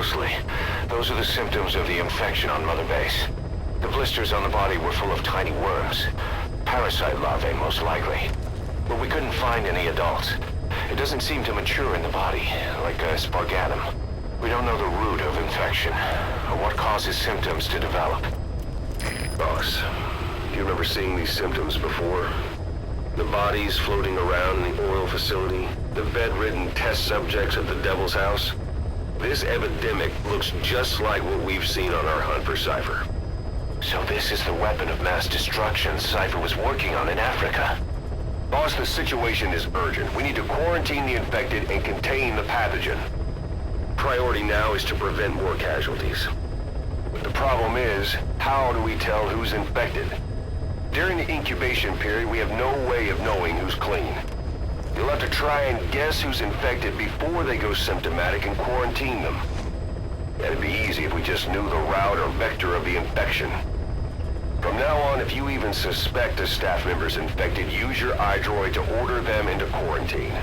closely. Those are the symptoms of the infection on Mother Base. The blisters on the body were full of tiny worms. Parasite larvae, most likely. But we couldn't find any adults. It doesn't seem to mature in the body, like a spargatum. We don't know the root of infection, or what causes symptoms to develop. Boss, do you remember seeing these symptoms before? The bodies floating around in the oil facility, the bedridden test subjects at the Devil's House. This epidemic looks just like what we've seen on our hunt for Cypher. So this is the weapon of mass destruction Cypher was working on in Africa. Boss, the situation is urgent. We need to quarantine the infected and contain the pathogen. Priority now is to prevent more casualties. But the problem is, how do we tell who's infected? During the incubation period, we have no way of knowing who's clean. You'll have to try and guess who's infected before they go symptomatic and quarantine them. That'd be easy if we just knew the route or vector of the infection. From now on, if you even suspect a staff member's infected, use your iDroid to order them into quarantine.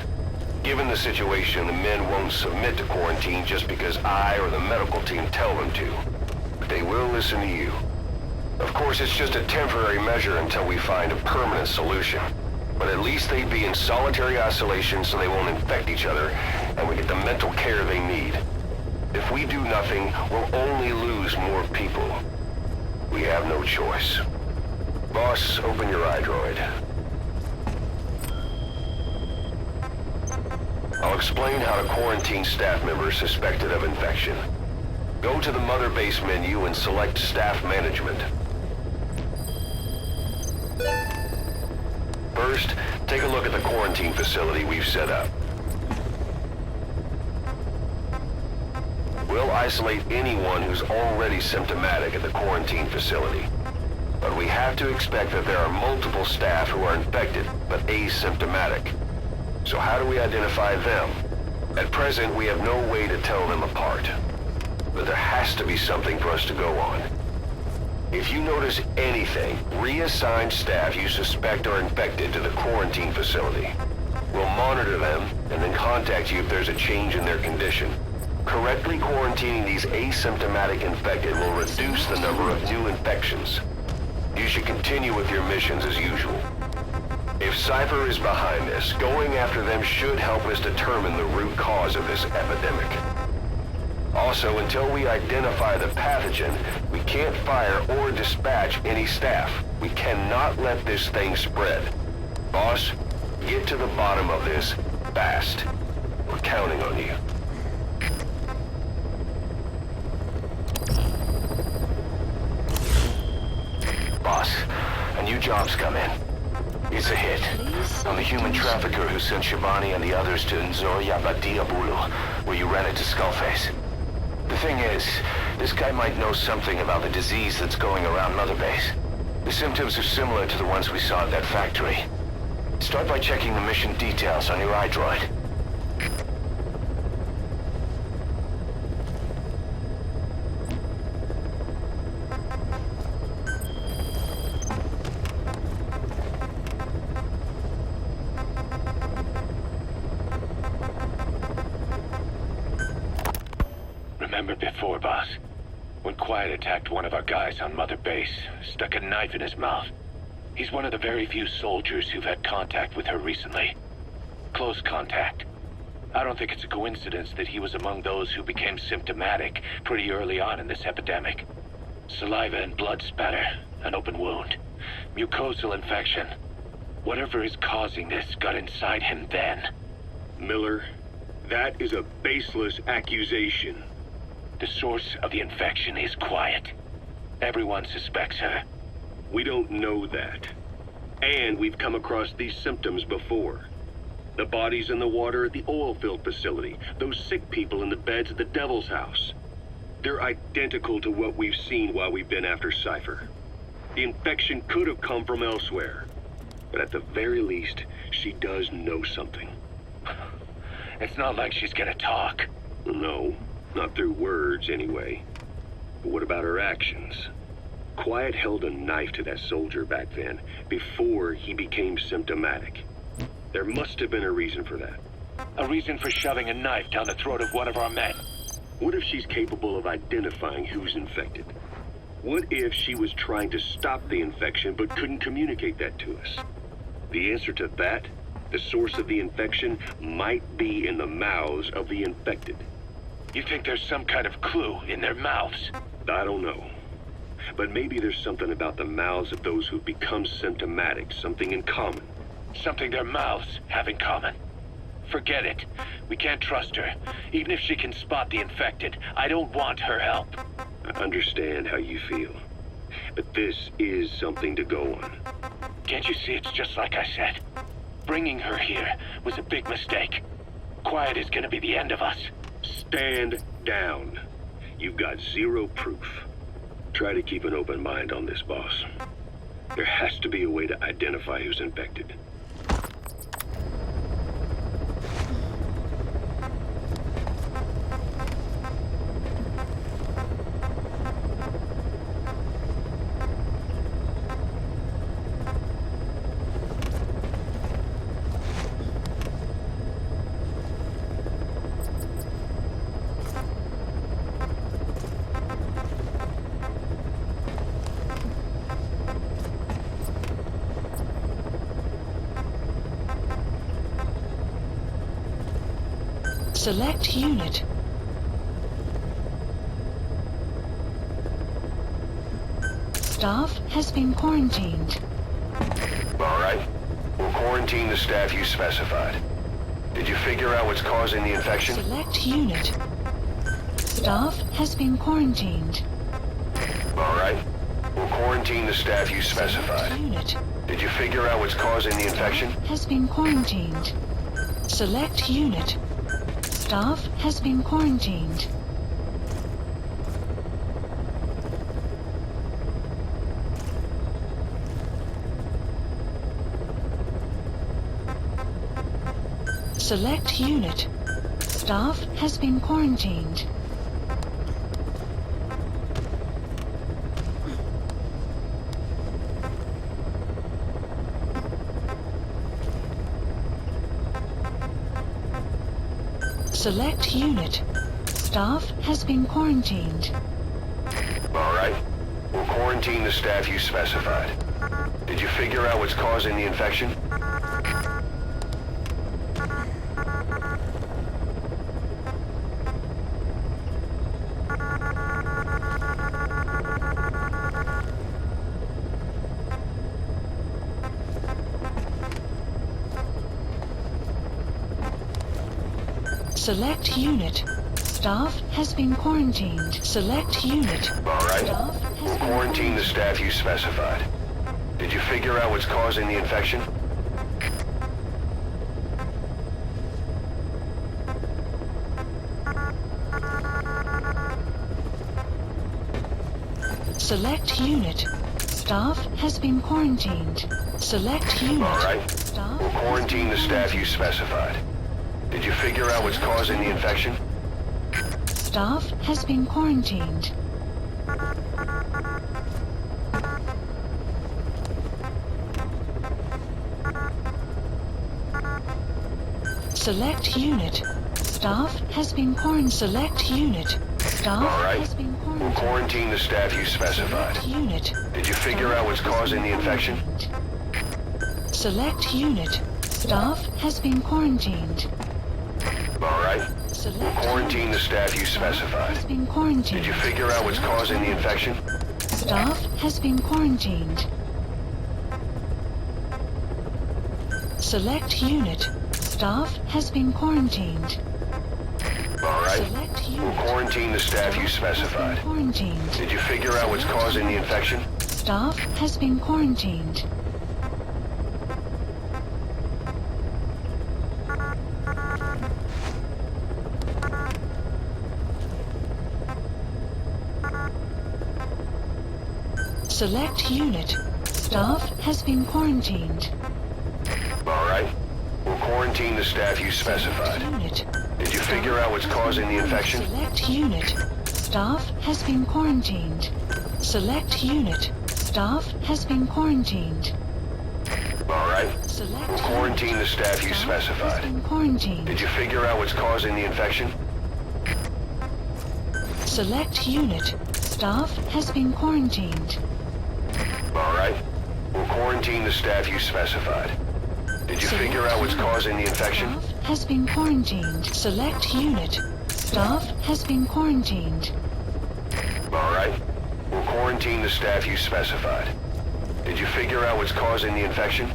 Given the situation, the men won't submit to quarantine just because I or the medical team tell them to. But they will listen to you. Of course, it's just a temporary measure until we find a permanent solution. But at least they'd be in solitary isolation so they won't infect each other, and we get the mental care they need. If we do nothing, we'll only lose more people. We have no choice. Boss, open your iDroid. I'll explain how to quarantine staff members suspected of infection. Go to the Mother Base menu and select Staff Management. First, take a look at the quarantine facility we've set up. We'll isolate anyone who's already symptomatic at the quarantine facility. But we have to expect that there are multiple staff who are infected, but asymptomatic. So how do we identify them? At present, we have no way to tell them apart. But there has to be something for us to go on. If you notice anything, reassign staff you suspect are infected to the quarantine facility. We'll monitor them and then contact you if there's a change in their condition. Correctly quarantining these asymptomatic infected will reduce the number of new infections. You should continue with your missions as usual. If Cypher is behind this, going after them should help us determine the root cause of this epidemic. Also, until we identify the pathogen, we can't fire or dispatch any staff. We cannot let this thing spread. Boss, get to the bottom of this fast. We're counting on you. Boss, a new job's come in. It's a hit. On the human trafficker who sent Shabani and the others to Nzoia Badia Bulu, where you ran into Skullface. The thing is, this guy might know something about the disease that's going around Mother Base. The symptoms are similar to the ones we saw at that factory. Start by checking the mission details on your iDroid. Remember before, boss? When Quiet attacked one of our guys on Mother Base, stuck a knife in his mouth. He's one of the very few soldiers who've had contact with her recently. Close contact. I don't think it's a coincidence that he was among those who became symptomatic pretty early on in this epidemic. Saliva and blood spatter, an open wound, mucosal infection. Whatever is causing this got inside him then. Miller, that is a baseless accusation. The source of the infection is Quiet. Everyone suspects her. We don't know that. And we've come across these symptoms before. The bodies in the water at the oil field facility, those sick people in the beds at the Devil's House. They're identical to what we've seen while we've been after Cypher. The infection could have come from elsewhere. But at the very least, she does know something. It's not like she's gonna talk. No, not through words anyway. But what about her actions? Quiet held a knife to that soldier back then, before he became symptomatic. There must have been a reason for that. A reason for shoving a knife down the throat of one of our men. What if she's capable of identifying who's infected? What if she was trying to stop the infection but couldn't communicate that to us? The answer to that, the source of the infection, might be in the mouths of the infected. You think there's some kind of clue in their mouths? I don't know. But maybe there's something about the mouths of those who've become symptomatic, something in common. Something their mouths have in common. Forget it. We can't trust her. Even if she can spot the infected, I don't want her help. I understand how you feel. But this is something to go on. Can't you see it's just like I said? Bringing her here was a big mistake. Quiet is gonna be the end of us. Stand down. You've got zero proof. Try to keep an open mind on this, boss. There has to be a way to identify who's infected. Select unit. Staff has been quarantined. All right. We'll quarantine the staff you specified. Did you figure out what's causing the infection? Select unit. Staff has been quarantined. All right. We'll quarantine the staff you specified. Select unit. Did you figure out what's causing the infection? Has been quarantined. Select unit. Staff has been quarantined. Select unit. Staff has been quarantined. Select unit. Staff has been quarantined. All right. We'll quarantine the staff you specified. Did you figure out what's causing the infection? Select unit. Staff has been quarantined. Select unit. All right. Staff has We'll been quarantine the staff you specified. Did you figure out what's causing the infection? Select unit. Staff has been quarantined. Select unit. All right. Staff We'll quarantine the staff you specified. Did you figure out what's causing the infection? Staff has been quarantined. Select unit. Staff has been quarantined. Select unit. Staff All right. has been We'll quarantined. quarantine the staff you specified. Select unit. Did you figure out what's causing the infection? Select unit. Staff has been quarantined. All right. Select We'll quarantine the staff you Has specified. been quarantined. Did you figure out what's causing the infection? Staff has been quarantined. Select unit. Staff has been quarantined. All right. Select We'll unit. quarantine the staff you specified. Quarantined. Did you figure out what's causing the infection? Staff has been quarantined. Select unit. Staff has been quarantined. All right. We'll quarantine the staff you specified. Unit. Did you figure out what's causing the infection? Select unit. Staff has been quarantined. Select unit. Staff has been quarantined. All right. Select We'll quarantine the staff you Has specified. been quarantined. Did you figure out what's causing the infection? Select unit. Staff has been quarantined. All right. We'll quarantine the staff you specified. Did you Select figure out what's unit. causing the infection? Staff has been quarantined. Select unit. Staff has been quarantined. All right. We'll quarantine the staff you specified. Did you figure out what's causing the infection?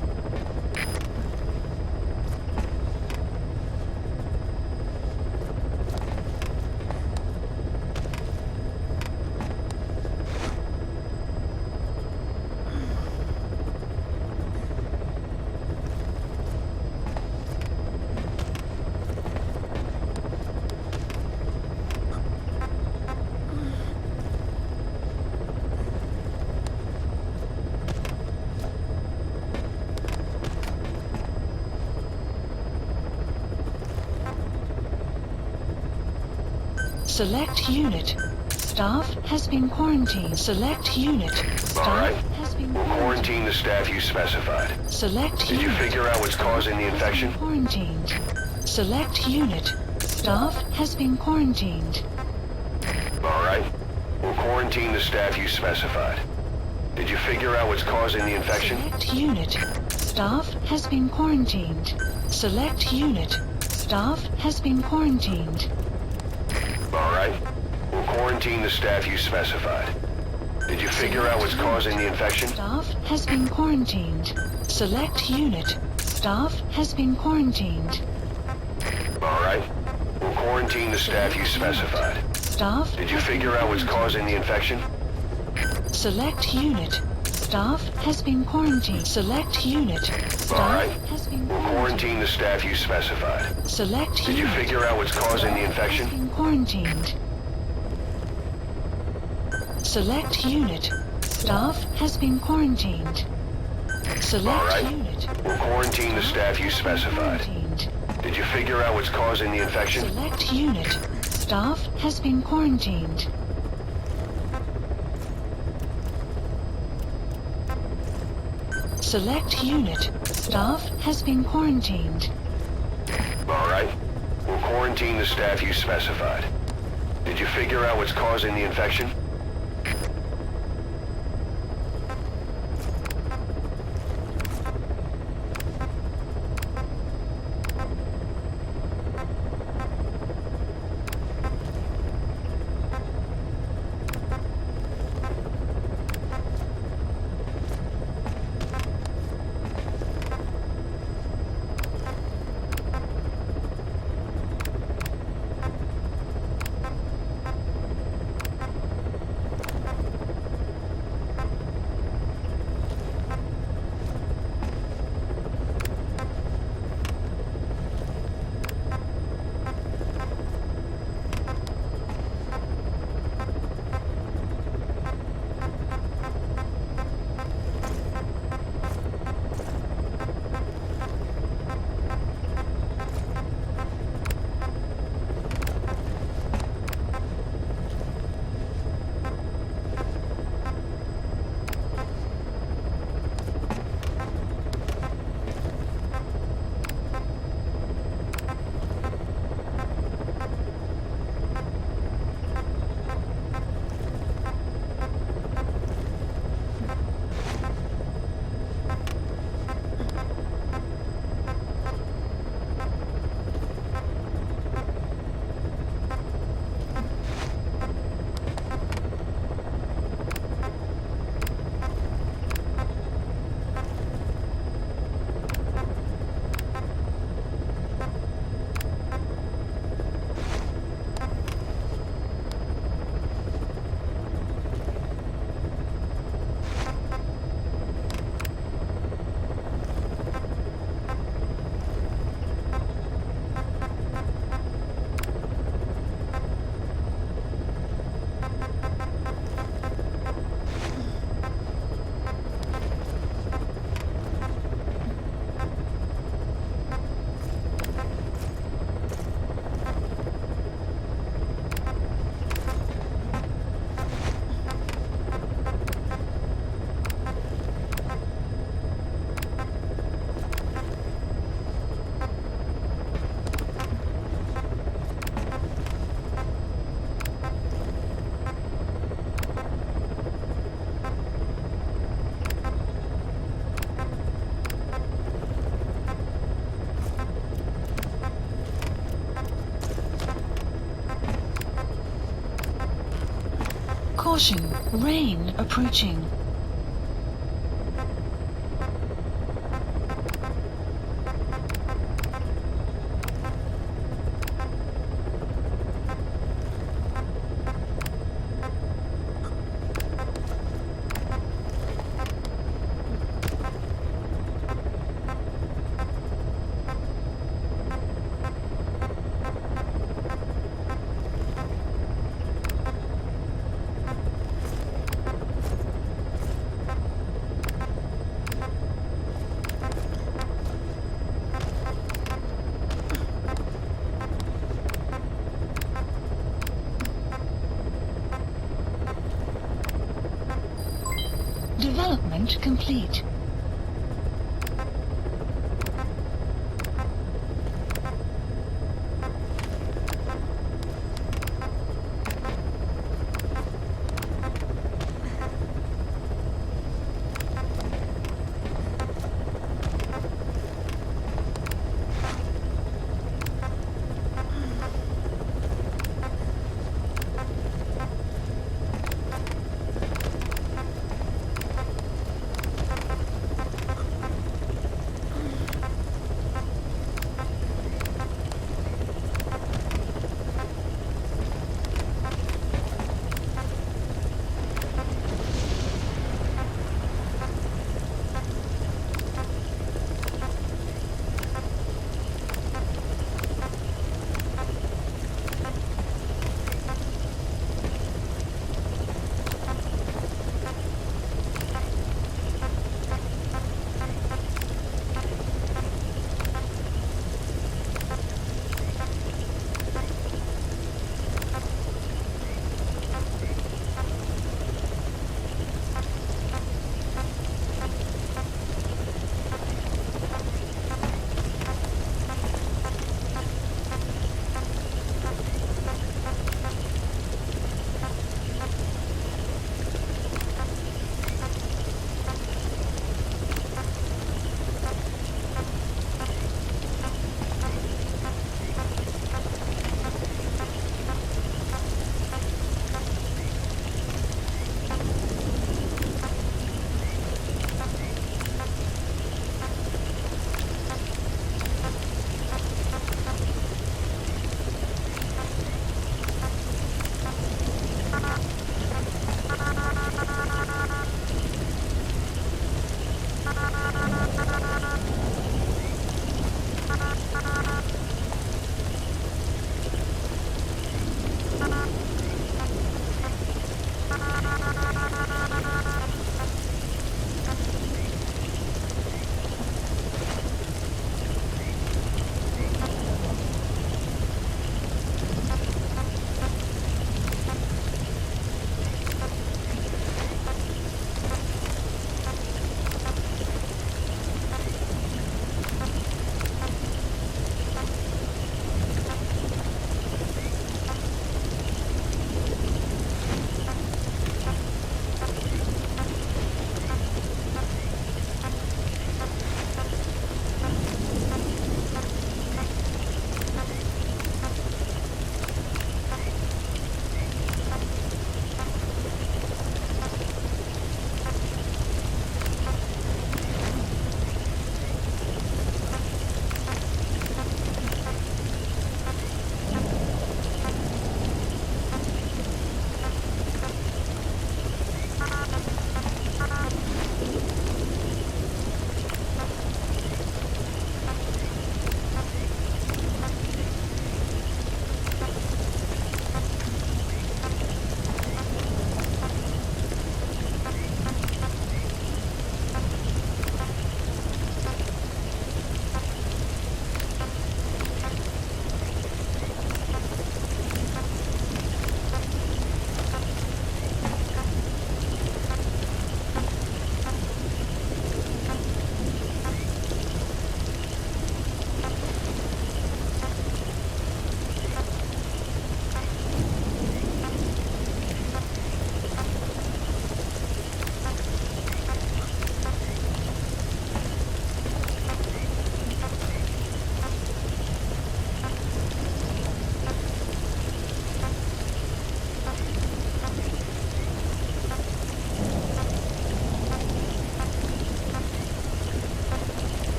Select unit. Staff has been quarantined. Select unit. Staff All right. has been We'll quarantined. quarantine the staff you specified. Select Did you unit. figure out what's causing the infection? Quarantined. Select unit. Staff has been quarantined. All right. We'll quarantine the staff you specified. Did you figure out what's causing the infection? Select unit. Staff has been quarantined. Select unit. Staff has been quarantined. All right. We'll quarantine the staff you specified. Did you figure out what's causing the infection? Staff has been quarantined. Select unit. Staff has been quarantined. All right. We'll quarantine the staff you specified. Staff Did you has been figure out what's quarantined. causing the infection? Select unit. Staff has been quarantined. Select unit. Staff right. has been We'll quarantined. quarantine the staff you specified. Select Did you unit. figure out what's causing the infection? Has been quarantined. Select unit. Staff has been quarantined. Select All right. unit. We'll quarantine the staff you specified. Quarantined. Did you figure out what's causing the infection? Select unit. Staff has been quarantined. Select unit. Staff has been quarantined. All right. We'll quarantine the staff you specified. Did you figure out what's causing the infection? Caution, rain approaching. Development complete.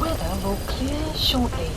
weather will clear shortly.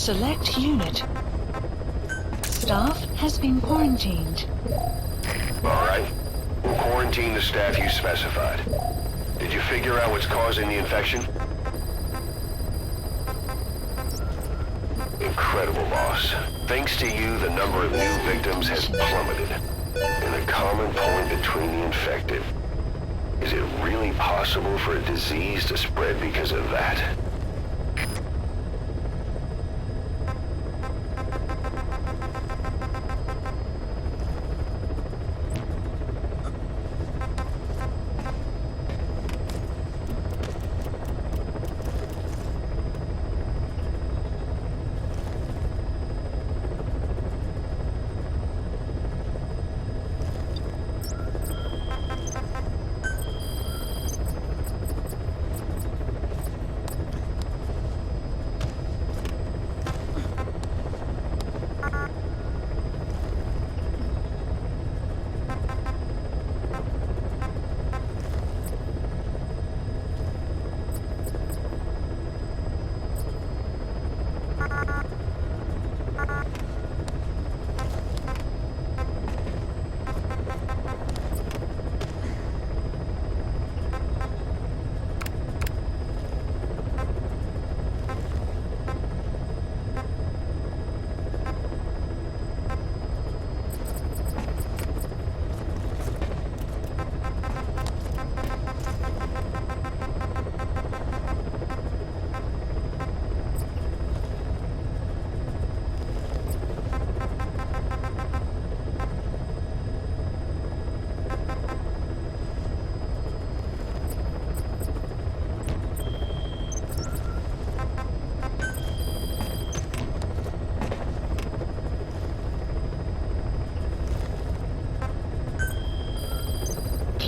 Select unit. Staff has been quarantined. All right. We'll quarantine the staff you specified. Did you figure out what's causing the infection? Incredible, boss. Thanks to you, the number of new victims has plummeted. And the common point between the infected. Is it really possible for a disease to spread because of that?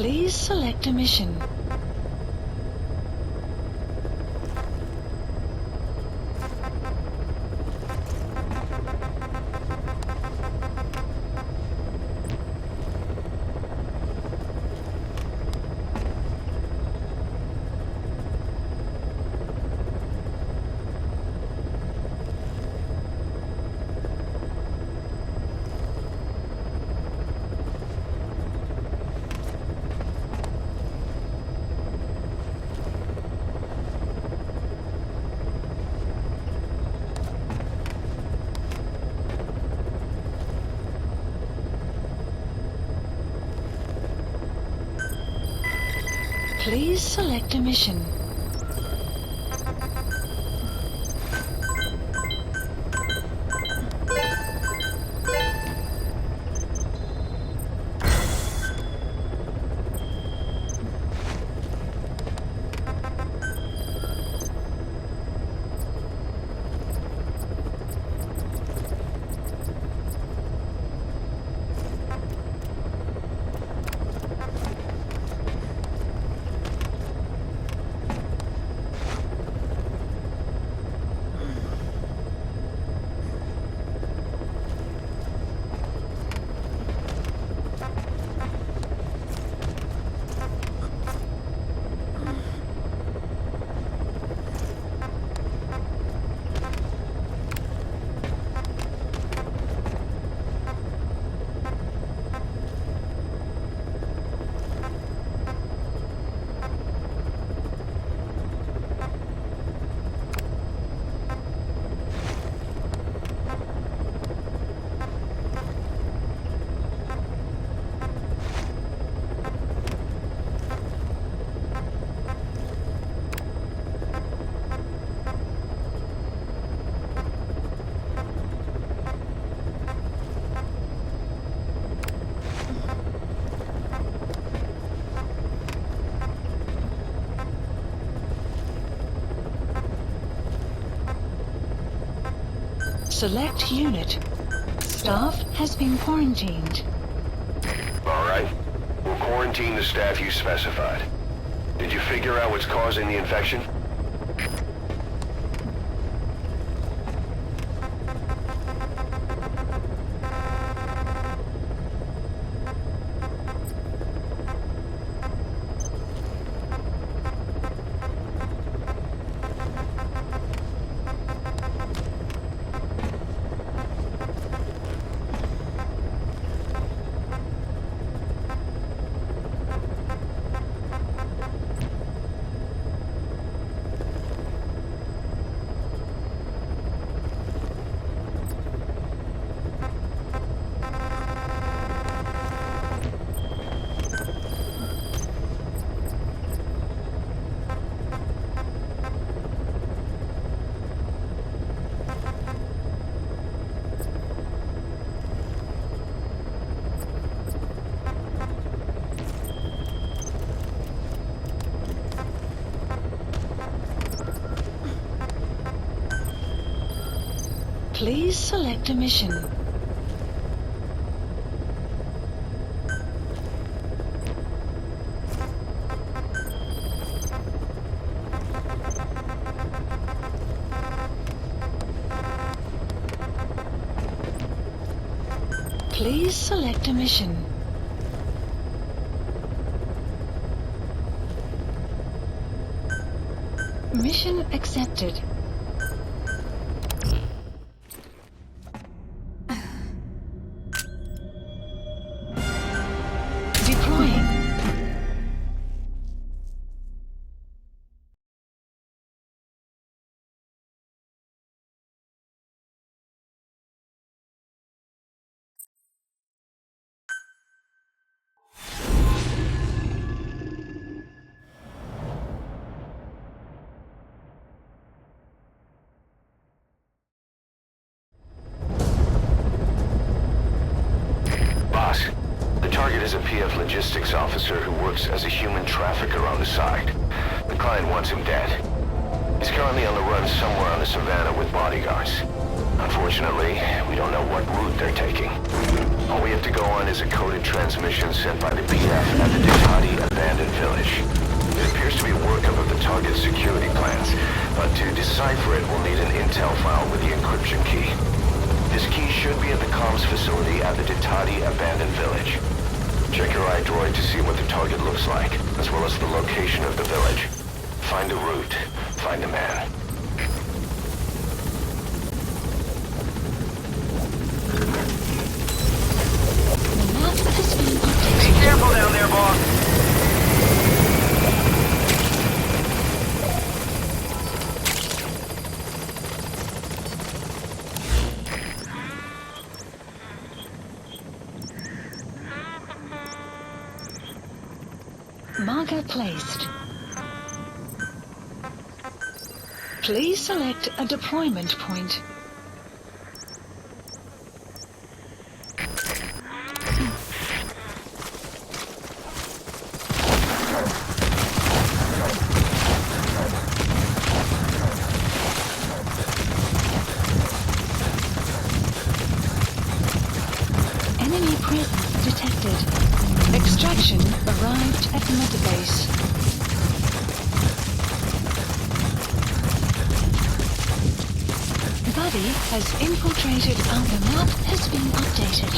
Please select a mission. Please select a mission. Select unit. Staff has been quarantined. All right. We'll quarantine the staff you specified. Did you figure out what's causing the infection? Please select a mission. Please select a mission. Mission accepted. Deploying. The target is a PF logistics officer who works as a human trafficker on the side. The client wants him dead. He's currently on the run somewhere on the savannah with bodyguards. Unfortunately, we don't know what route they're taking. All we have to go on is a coded transmission sent by the BF at the Ditati abandoned village. It appears to be a workup of the target's security plans, but to decipher it, we'll need an intel file with the encryption key. This key should be at the comms facility at the Ditati abandoned village. Check your iDroid to see what the target looks like, as well as the location of the village. Find a route, find a man. Be careful down there, boss. Marker placed. Please select a deployment point. Enemy presence detected. Extraction arrived at the metabase. Buddy has infiltrated and the map has been updated.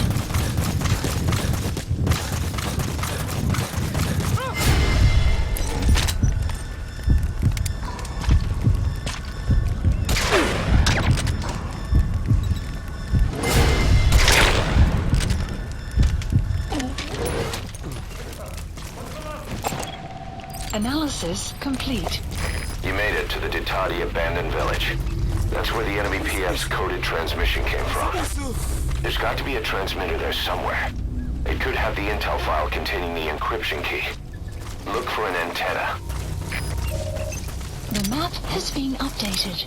Analysis complete. You made it to the Ditati abandoned village. That's where the enemy PF's coded transmission came from. There's got to be a transmitter there somewhere. It could have the intel file containing the encryption key. Look for an antenna. The map has been updated.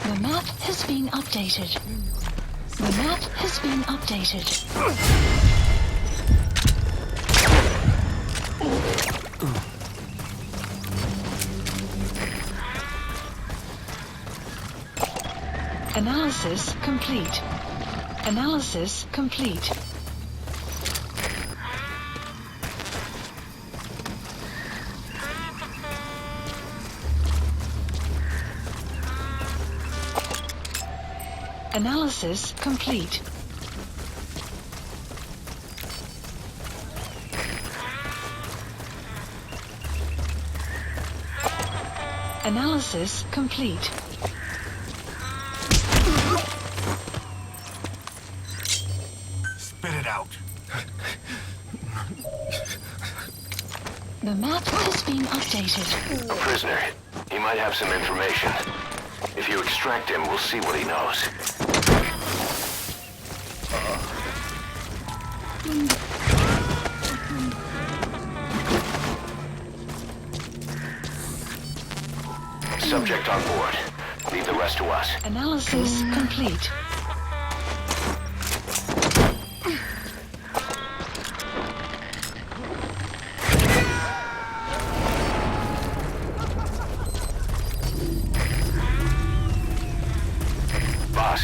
The map has been updated. The map has been updated. Analysis complete. Analysis complete. Analysis complete. Analysis complete. Spit it out. The map has been updated. A prisoner. He might have some information. If you extract him, we'll see what he knows. Subject on board. Leave the rest to us. Analysis complete. Boss,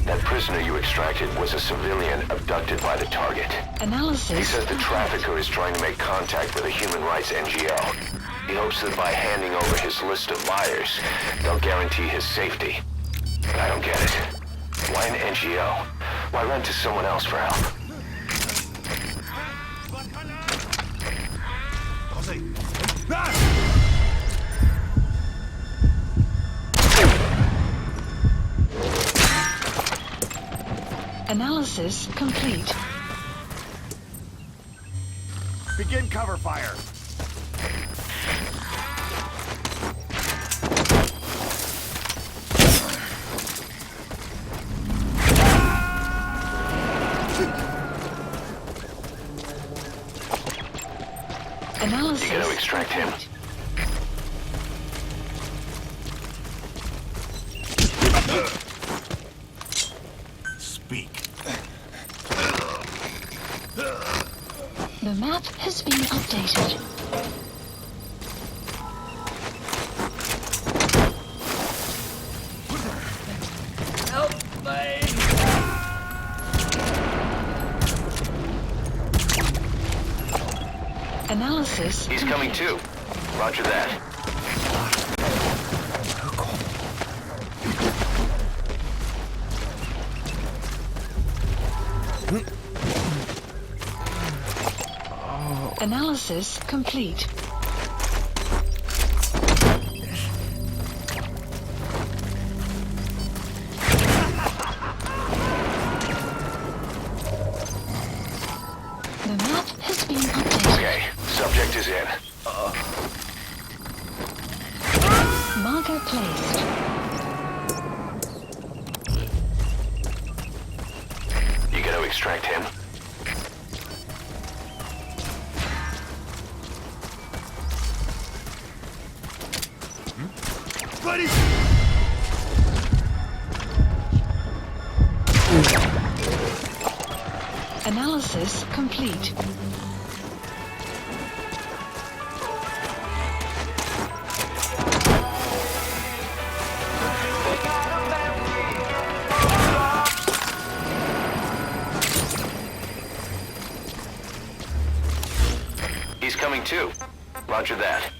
that prisoner you extracted was a civilian abducted by the target. Analysis. He says the trafficker is trying to make contact with a human rights NGO. He hopes that by handing over his list of buyers, they'll guarantee his safety. But I don't get it. Why an NGO? Why run to someone else for help? Analysis complete. Begin cover fire. Analysis. You gotta extract him. Speak. The map has been updated. Analysis. He's coming too. Roger that. Analysis complete. The map has been updated. Okay, subject is in. Marker placed. You gonna extract him? Buddy! Analysis complete. He's coming too. Roger that.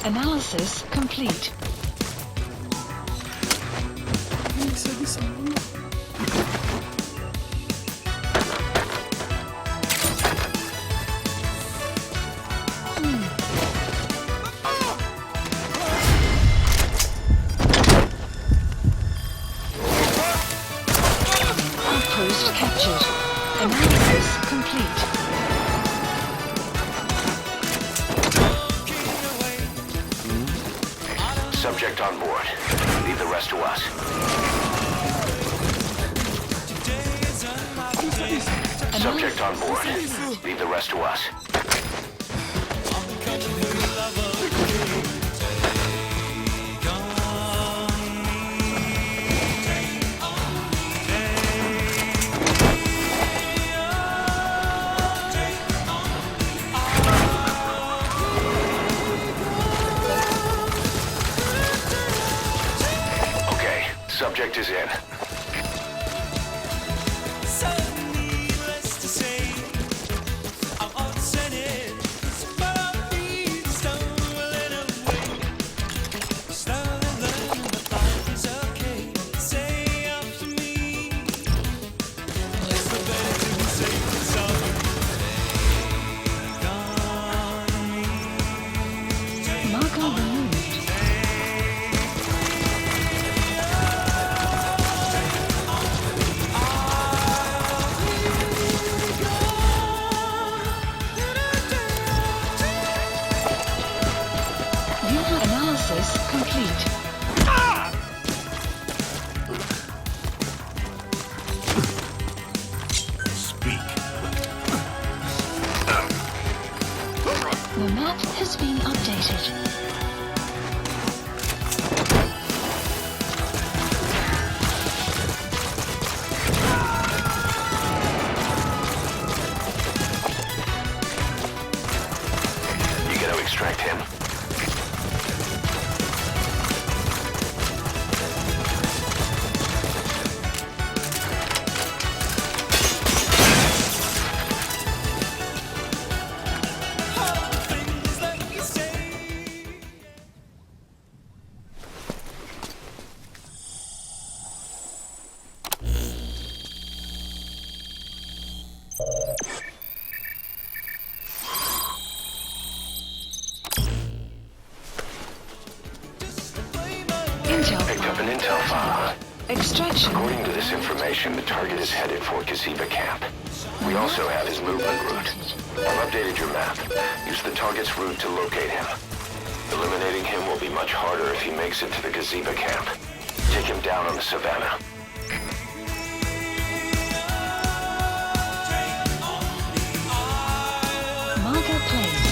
Analysis complete. Outpost captured. Analysis complete. Subject on board. Leave the rest to us. Subject on board. Leave the rest to us. Okay, subject is in. Marker removed. Unit analysis complete. Speak. The map has been updated. You gonna extract him? Intel Picked up an intel file. extraction. According to this information, the target is headed for Kaziba Camp. We also have his movement route. I've updated your map. Use the target's route to locate him. Eliminating him will be much harder if he makes it to the Gaziba camp. Take him down on the savannah. Marker placed.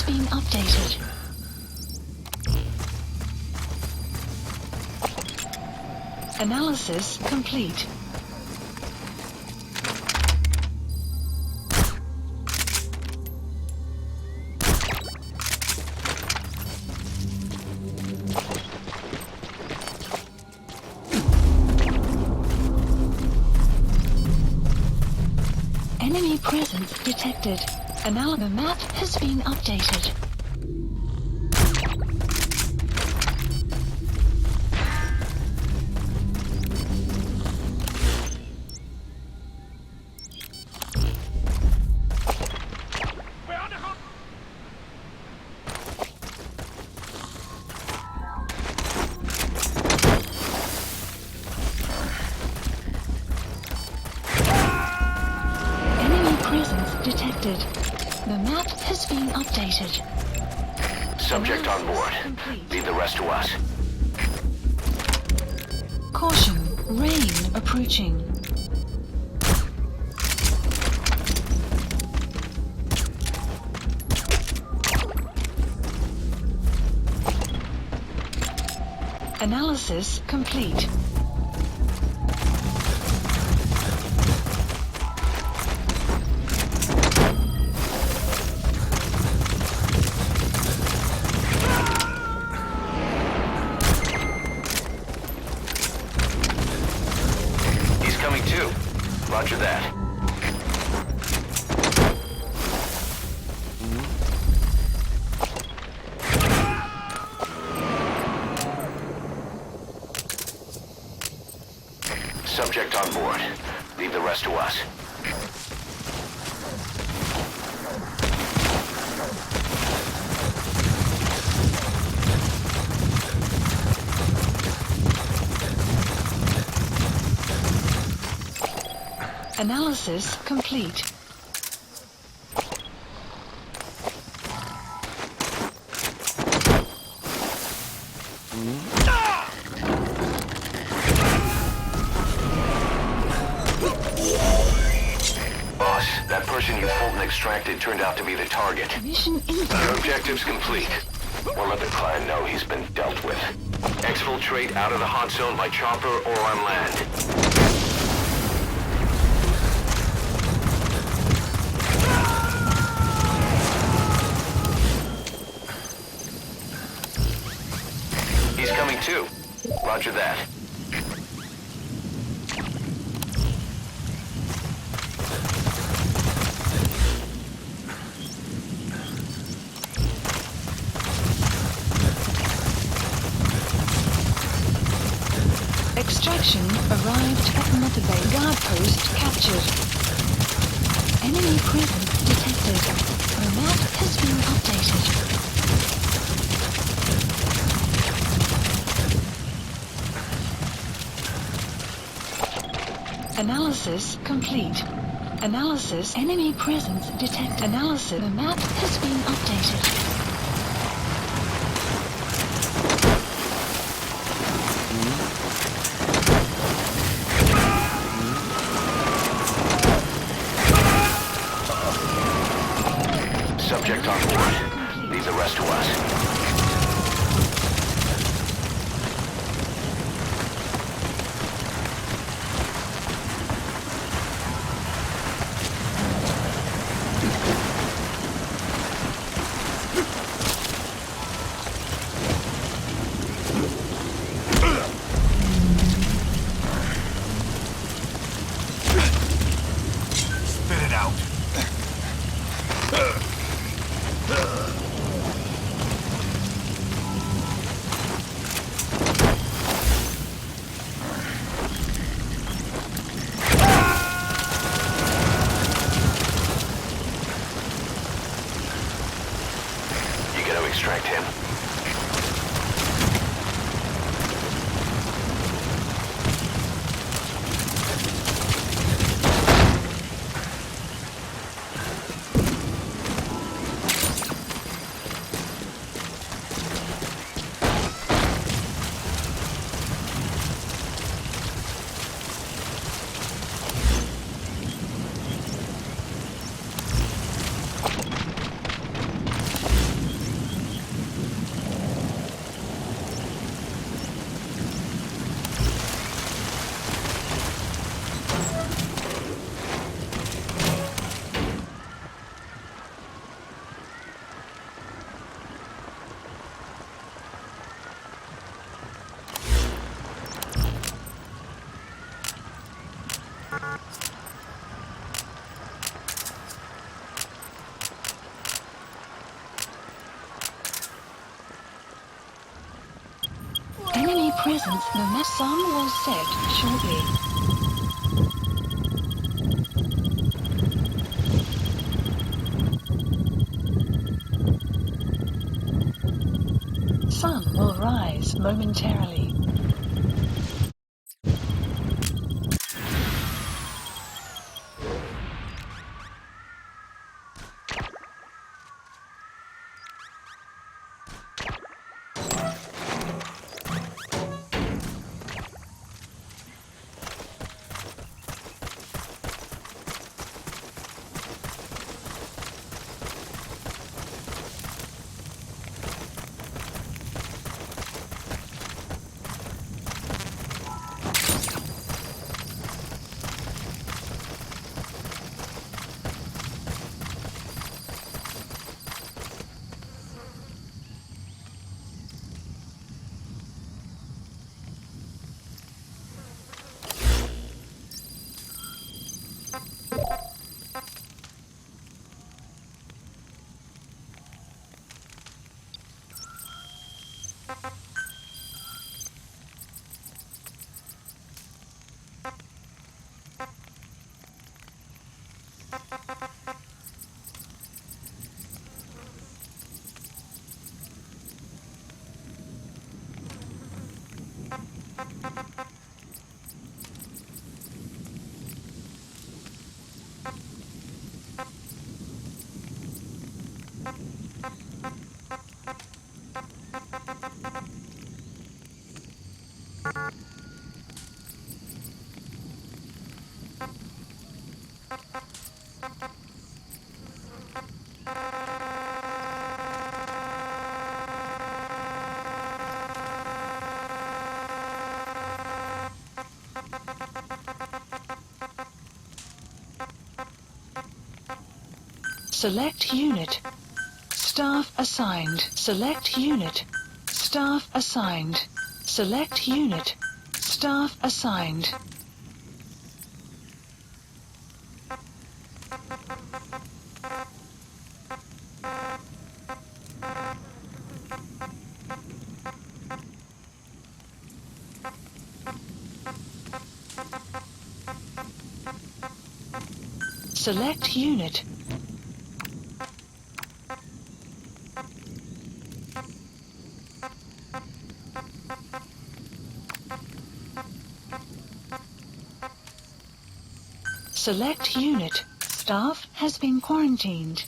Being updated. Analysis complete. Enemy presence detected. The map has been updated. Enemy presence detected. The map has been updated. Subject on board. Leave the rest to us. Caution, rain approaching. Analysis complete. Roger that. Subject on board. Leave the rest to us. Analysis complete. Boss, that person you Fulton extracted turned out to be the target. Mission Your inbound. objective's complete. We'll let the client know he's been dealt with. Exfiltrate out of the hot zone by chopper or on land. He's coming too. Roger that. Extraction arrived at Mother Bay. Guard post captured. Enemy Enemy presence detected. The map has been updated. Analysis complete. Analysis. Enemy presence detect. Analysis. The map has been updated. Subject on board. Leave the rest to us. Spit it out. You gotta extract him. Enemy presence. The sun will set shortly. Sun will rise momentarily. Select unit. Staff assigned. Select unit. Staff assigned. Select unit. Staff assigned. Select unit. Select unit. Staff has been quarantined.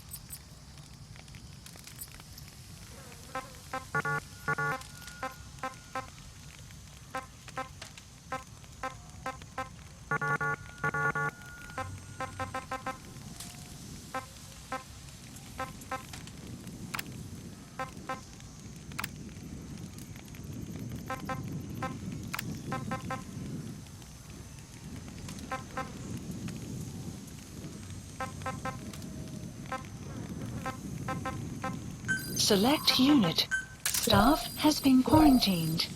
Select unit. Staff has been quarantined.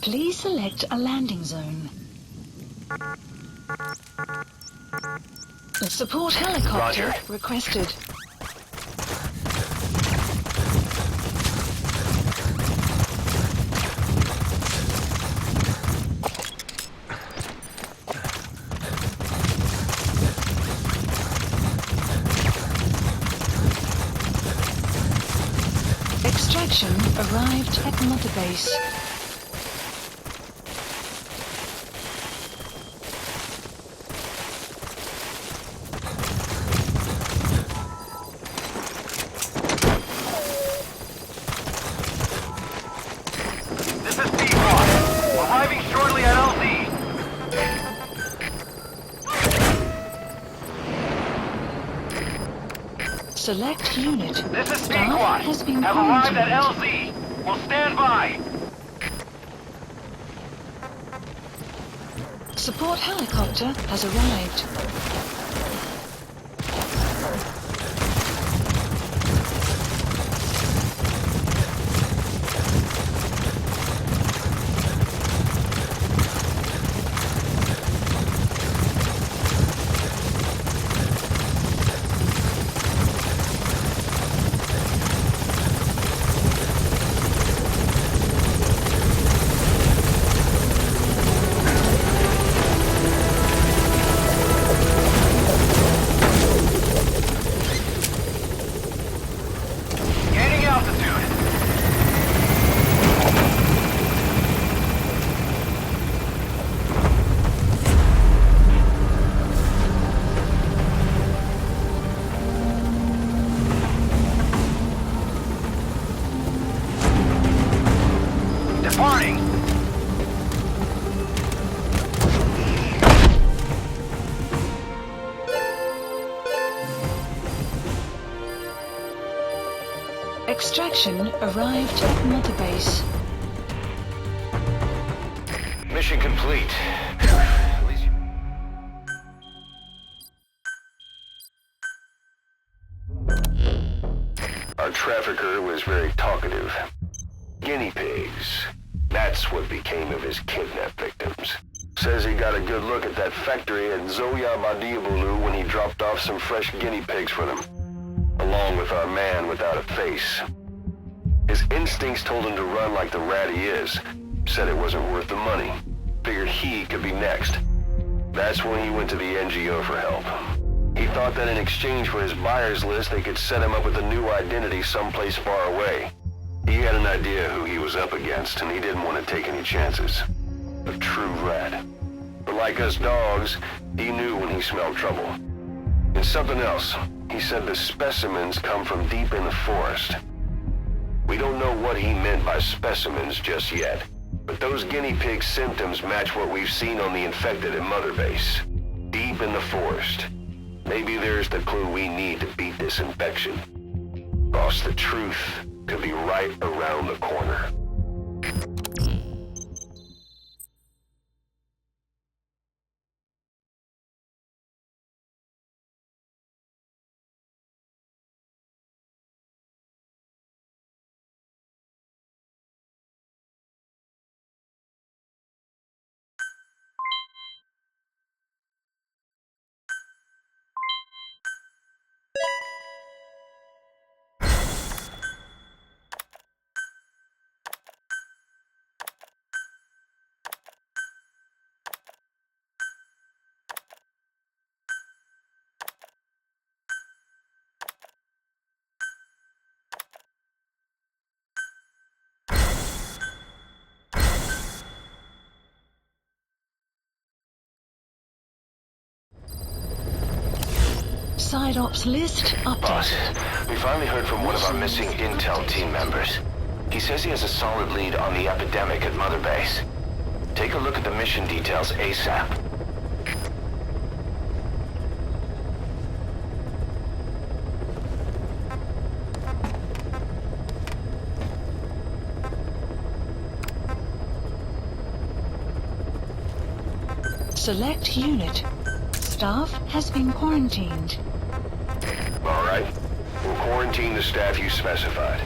Please select a landing zone. Support helicopter Roger. requested. Extraction arrived at Mother Base. This is P-Boss. Arriving shortly at LZ. Select unit. This is Staff P-Quad. has been Have arrived at quarantined. LZ. We'll stand by. Support helicopter has arrived. Extraction arrived at Mother Base. Mission complete. At least you... Our trafficker was very talkative. Guinea pigs. That's what became of his kidnapped victims. Says he got a good look at that factory at Zoya-Badiabulu when he dropped off some fresh guinea pigs for them, along with our man without a face. His instincts told him to run like the rat he is. Said it wasn't worth the money. Figured he could be next. That's when he went to the NGO for help. He thought that in exchange for his buyer's list, they could set him up with a new identity someplace far away. He had an idea who he was up against, and he didn't want to take any chances. A true rat. But like us dogs, he knew when he smelled trouble. And something else. He said the specimens come from deep in the forest. We don't know what he meant by specimens just yet, but those guinea pig symptoms match what we've seen on the infected at Mother Base. Deep in the forest. Maybe there's the clue we need to beat this infection. Boss, the truth could be right around the corner. Side ops list updated. Boss, we finally heard from one of our missing intel team members. He says he has a solid lead on the epidemic at Mother Base. Take a look at the mission details ASAP. Select unit. Staff has been quarantined. All right. We'll quarantine the staff you specified.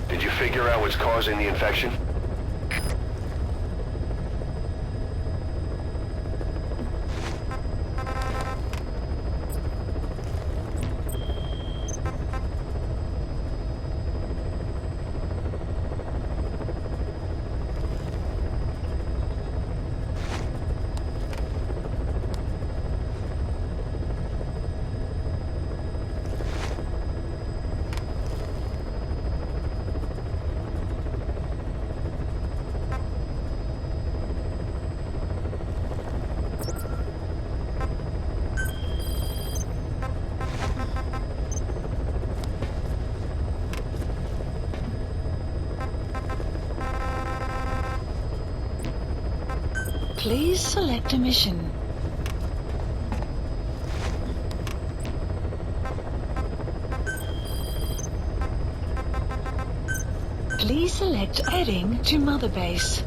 Did you figure out what's causing the infection? Please select a mission. Please select heading to Mother Base.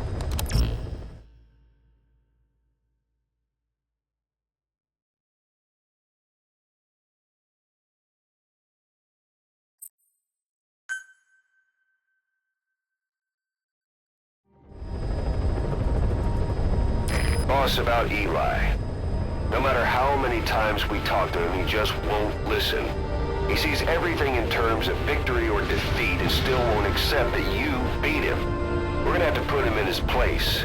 Boss, about Eli. No matter how many times we talk to him, he just won't listen. He sees everything in terms of victory or defeat and still won't accept that you beat him. We're gonna have to put him in his place.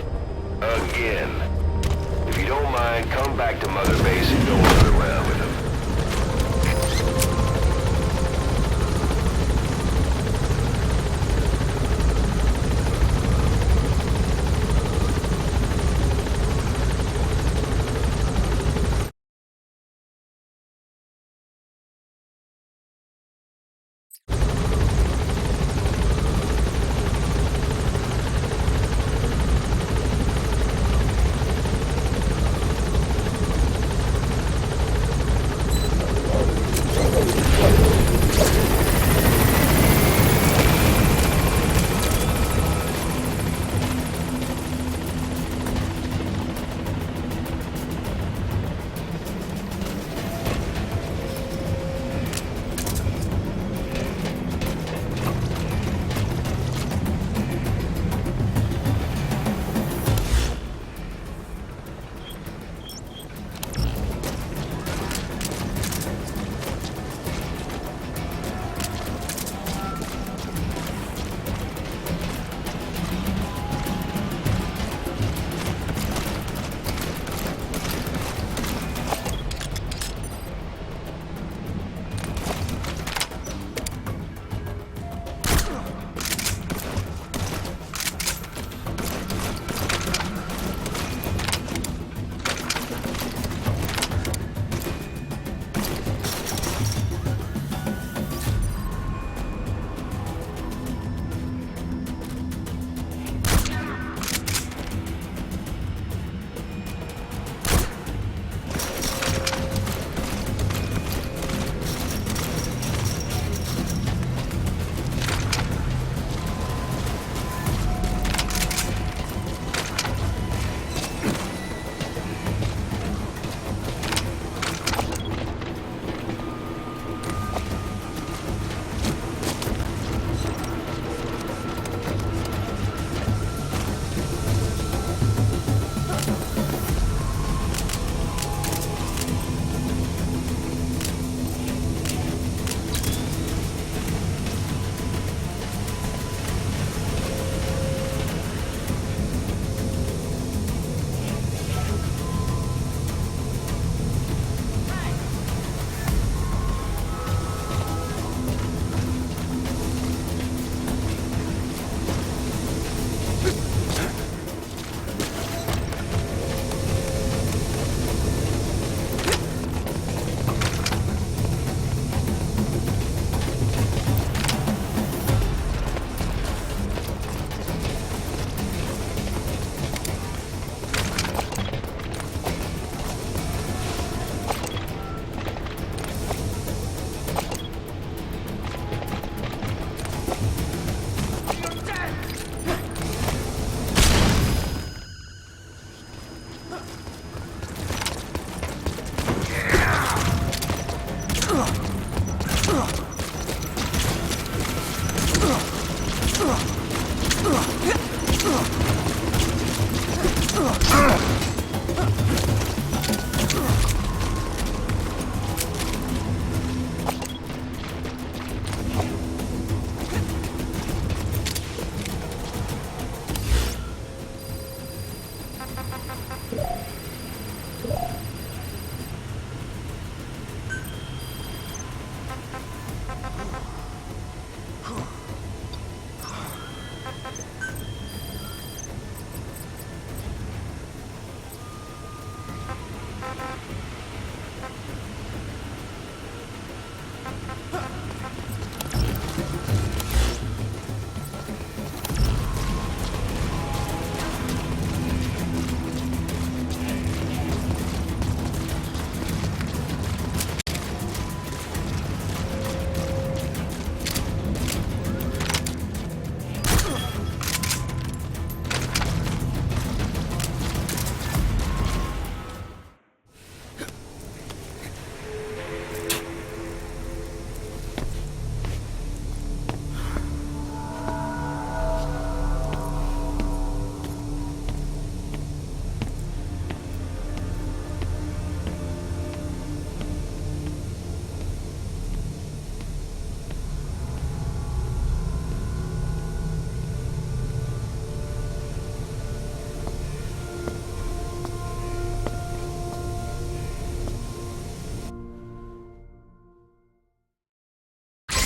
Again. If you don't mind, come back to Mother Base and go run around with him.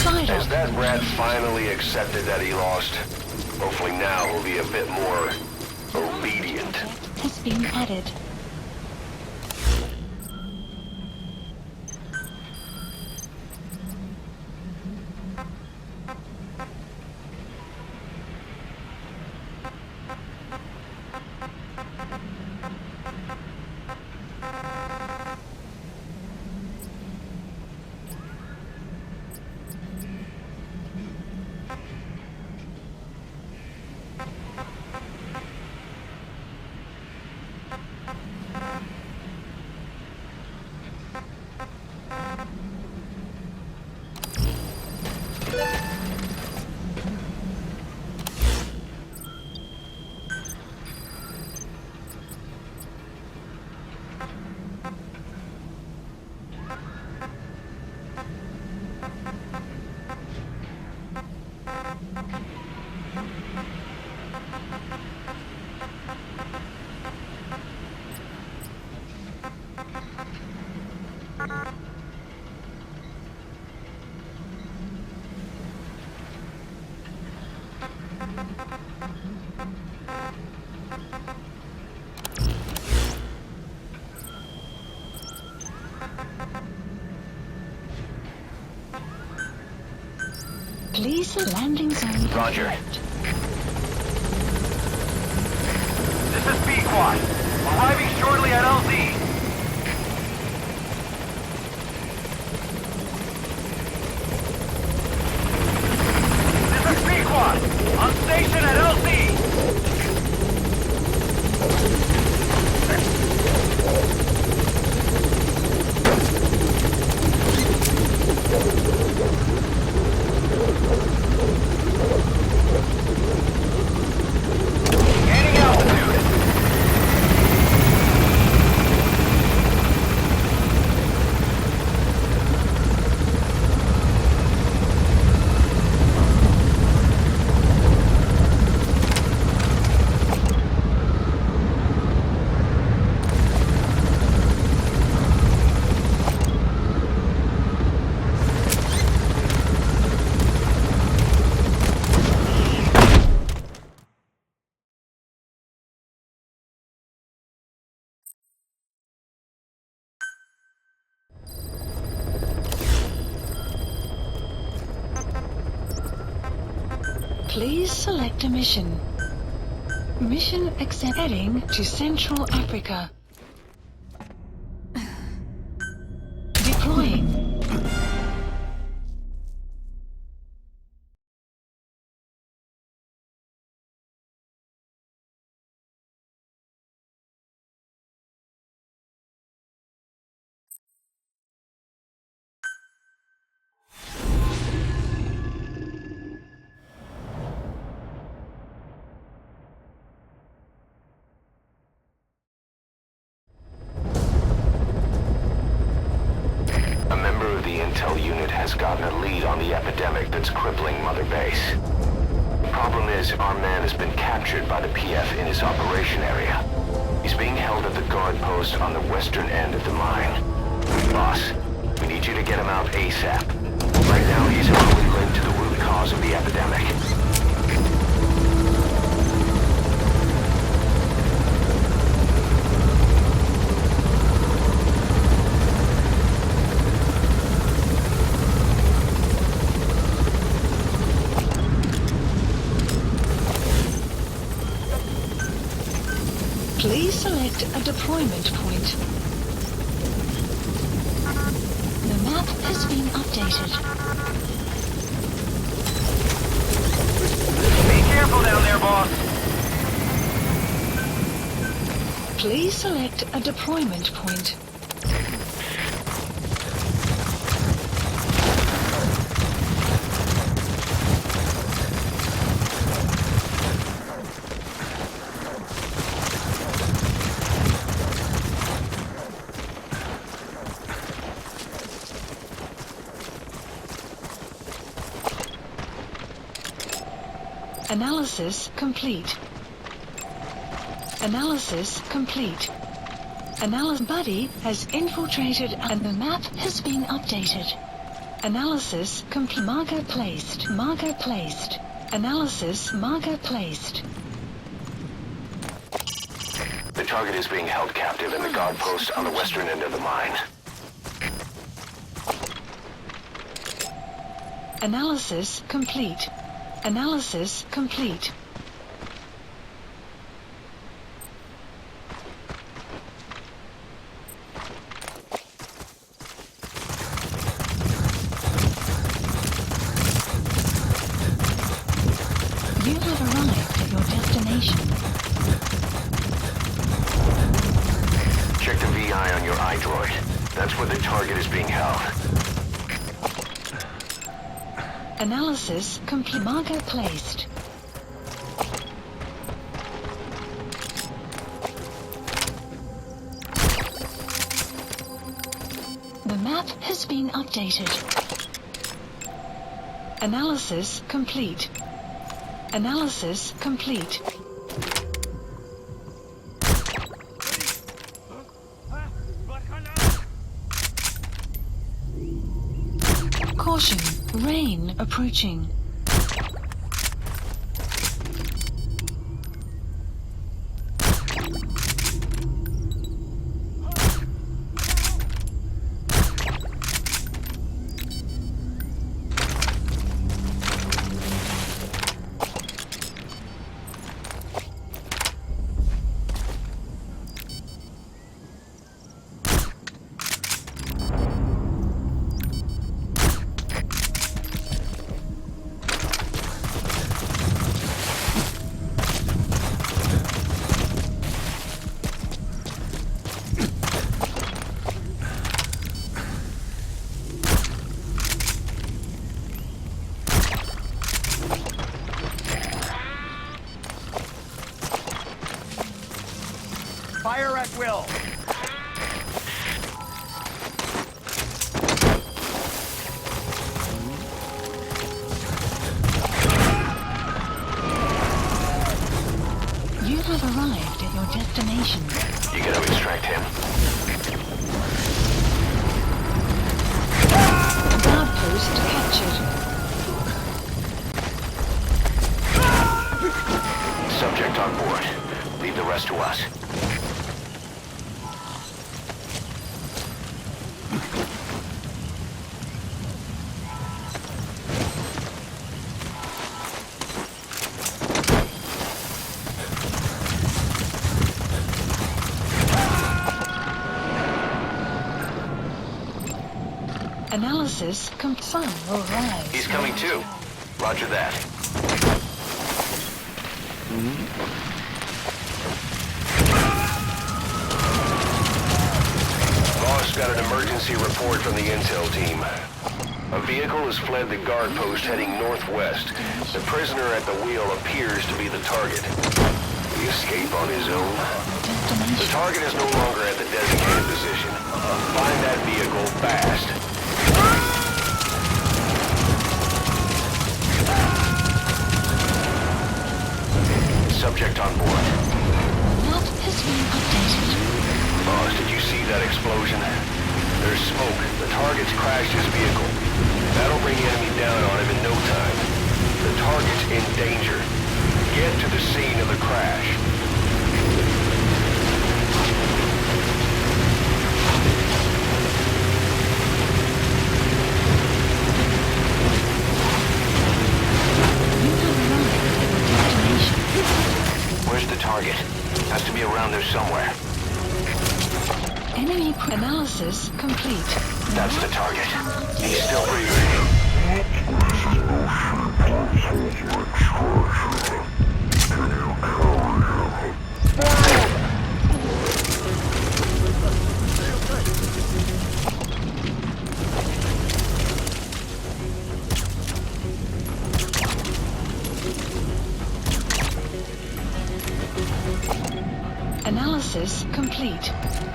Side Has up. that rat finally accepted that he lost? Hopefully now he'll be a bit more obedient. Has been added. Please the landing zone. Roger. This is B-Quad. Arriving shortly at LZ. This is B-Quad. On station at LZ. Gaining altitude. Please select a mission. Mission accept. Heading to Central Africa. Deploying. Intel unit has gotten a lead on the epidemic that's crippling Mother Base. The problem is, our man has been captured by the PF in his operation area. He's being held at the guard post on the western end of the mine. Boss, we need you to get him out ASAP. Right now, he's heavily linked to the root cause of the epidemic. Please select a deployment point. The map has been updated. Be careful down there, boss. Please select a deployment point. Analysis complete. Analysis complete. Analysis buddy has infiltrated and the map has been updated. Analysis complete. Marker placed. Marker placed. Analysis. Marker placed. The target is being held captive in the guard post on the western end of the mine. Analysis complete. Analysis complete. You have arrived at your destination. Check the VI on your iDroid. That's where the target is being held. Analysis complete. Marker placed. The map has been updated. Analysis complete. Analysis complete. Caution, rain approaching. Fire at will. You have arrived at your destination. You gotta extract him. Guard post captured. Subject on board. Leave the rest to us. Analysis confirmed. Arrived. He's coming too. Roger that. Boss got an emergency report from the intel team. A vehicle has fled the guard post heading northwest. The prisoner at the wheel appears to be the target. Will he escape on his own? The target is no longer at the designated position. Find that vehicle fast. Subject on board. Map has been updated. Boss, did you see that explosion? There's smoke. The target's crashed his vehicle. That'll bring the enemy down on him in no time. The target's in danger. Get to the scene of the crash. You have arrived at your destination. Where's the target? Has to be around there somewhere. Enemy analysis complete. That's the target. He's still breathing. Analysis complete.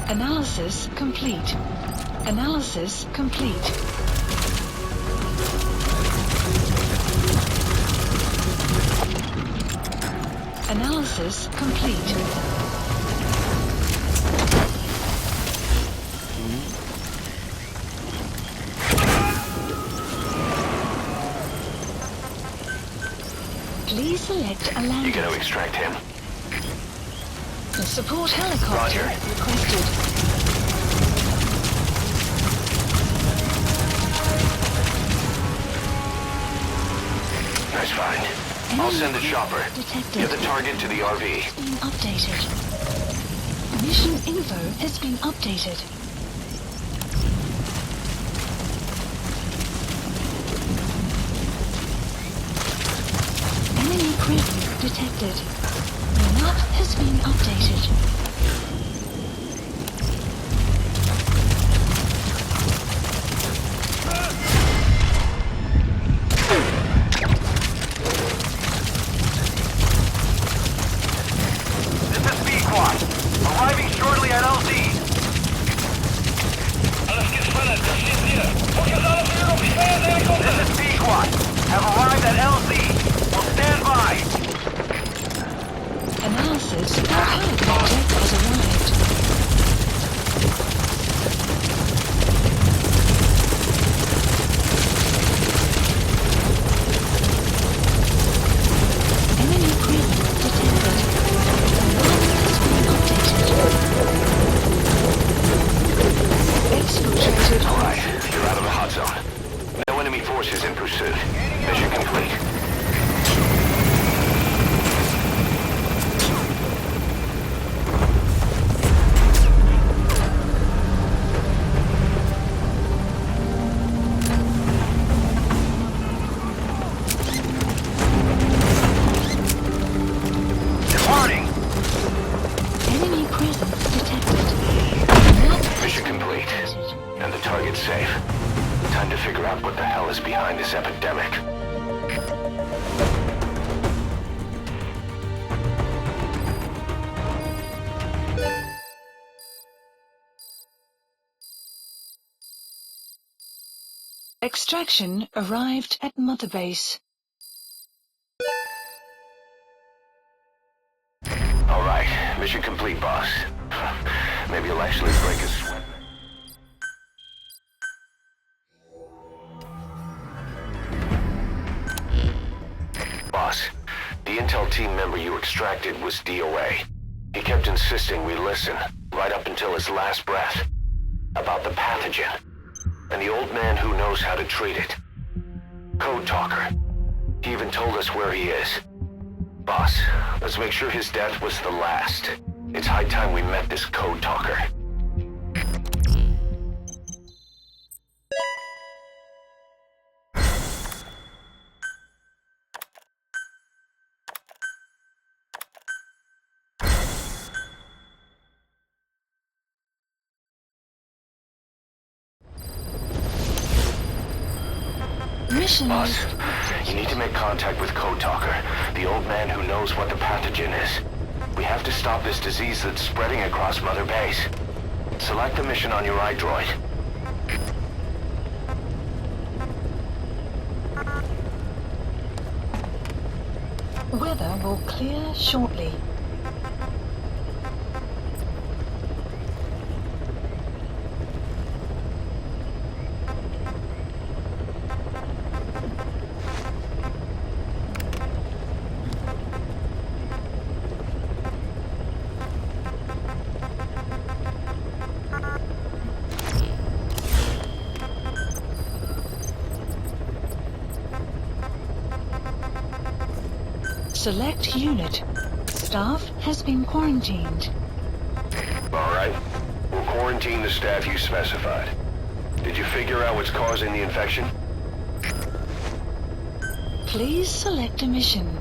Analysis complete. Analysis complete. Analysis complete. Please select a You landing. gonna extract him? The support helicopter Roger. requested. Nice find. I'll send the chopper. Detected. Get the target to the RV. Being updated. Mission info has been updated. Enemy presence detected. The map has been updated. This is B-Quad. Arriving shortly at LZ. This is B-Quad. Have arrived at LZ. Will stand by. Analysis support helicopter has arrived. Enemy presence detected. Exfiltrated. All right, you're out of the hot zone. No enemy forces in pursuit. Mission complete. Departing. Enemy presence detected. Mission complete. And the target's safe. Time to figure out what the hell is behind this epidemic. Extraction arrived at Mother Base. All right, mission complete, boss. Maybe you'll actually break a sweat. Boss, the intel team member you extracted was DOA. He kept insisting we listen, right up until his last breath, about the pathogen, and the old man who knows how to treat it. Code Talker. He even told us where he is. Boss, let's make sure his death was the last. It's high time we met this Code Talker. Mission Boss, is you need to make contact with Code Talker, the old man who knows what the pathogen is. We have to stop this disease that's spreading across Mother Base. Select the mission on your iDroid. Weather will clear shortly. Select unit. Staff has been quarantined. All right. We'll quarantine the staff you specified. Did you figure out what's causing the infection? Please select a mission.